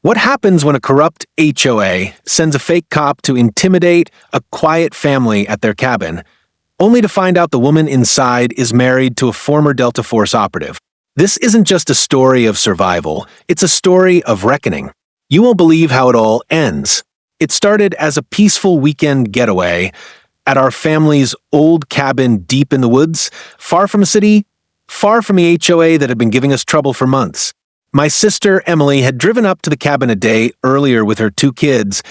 What happens when a corrupt HOA sends a fake cop to intimidate a quiet family at their cabin, only to find out the woman inside is married to a former Delta Force operative? This isn't just a story of survival, it's a story of reckoning. You won't believe how it all ends. It started as a peaceful weekend getaway at our family's old cabin deep in the woods, far from a city, far from the HOA that had been giving us trouble for months. My sister, Emily, had driven up to the cabin a day earlier with her 2 kids,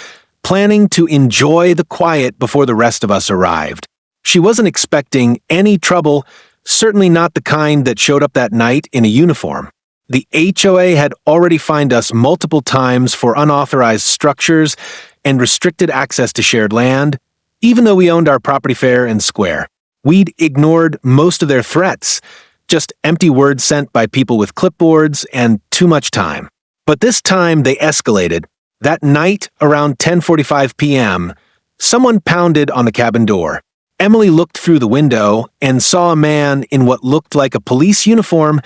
planning to enjoy the quiet before the rest of us arrived. She wasn't expecting any trouble, certainly not the kind that showed up that night in a uniform. The HOA had already fined us multiple times for unauthorized structures and restricted access to shared land, even though we owned our property fair and square. We'd ignored most of their threats, just empty words sent by people with clipboards and too much time. But this time they escalated. That night, around 10:45 p.m., someone pounded on the cabin door. Emily looked through the window and saw a man in what looked like a police uniform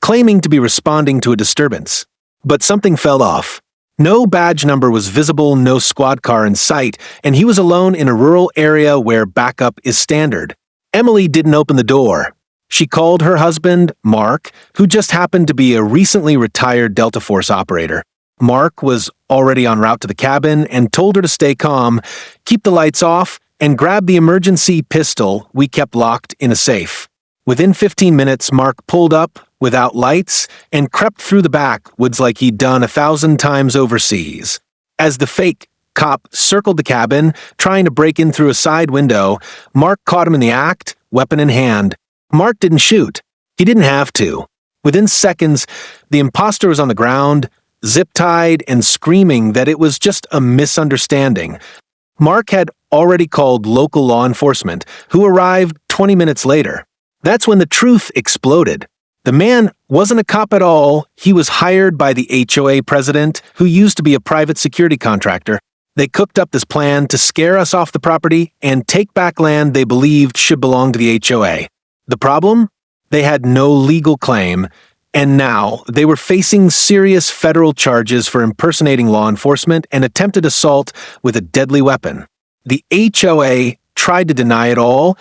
claiming to be responding to a disturbance. But something fell off. No badge number was visible, no squad car in sight, and he was alone in a rural area where backup is standard. Emily didn't open the door. She called her husband, Mark, who just happened to be a recently retired Delta Force operator. Mark was already en route to the cabin and told her to stay calm, keep the lights off, and grab the emergency pistol we kept locked in a safe. Within 15 minutes, Mark pulled up without lights and crept through the backwoods like he'd done 1,000 times overseas. As the fake cop circled the cabin, trying to break in through a side window, Mark caught him in the act, weapon in hand. Mark didn't shoot. He didn't have to. Within seconds, the imposter was on the ground, zip-tied and screaming that it was just a misunderstanding. Mark had already called local law enforcement, who arrived 20 minutes later. That's when the truth exploded. The man wasn't a cop at all. He was hired by the HOA president, who used to be a private security contractor. They cooked up this plan to scare us off the property and take back land they believed should belong to the HOA. The problem? They had no legal claim, and now they were facing serious federal charges for impersonating law enforcement and attempted assault with a deadly weapon. The HOA tried to deny it all,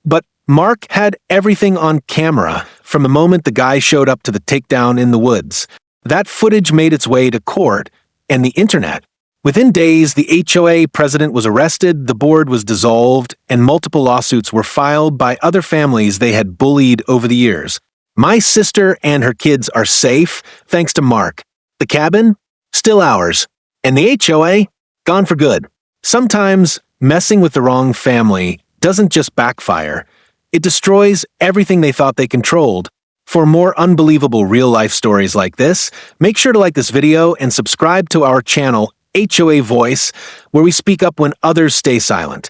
but Mark had everything on camera from the moment the guy showed up to the takedown in the woods. That footage made its way to court and the internet. Within days, the HOA president was arrested, the board was dissolved, and multiple lawsuits were filed by other families they had bullied over the years. My sister and her kids are safe, thanks to Mark. The cabin? Still ours. And the HOA? Gone for good. Sometimes, messing with the wrong family doesn't just backfire. It destroys everything they thought they controlled. For more unbelievable real-life stories like this, make sure to like this video and subscribe to our channel, HOA Voice, where we speak up when others stay silent.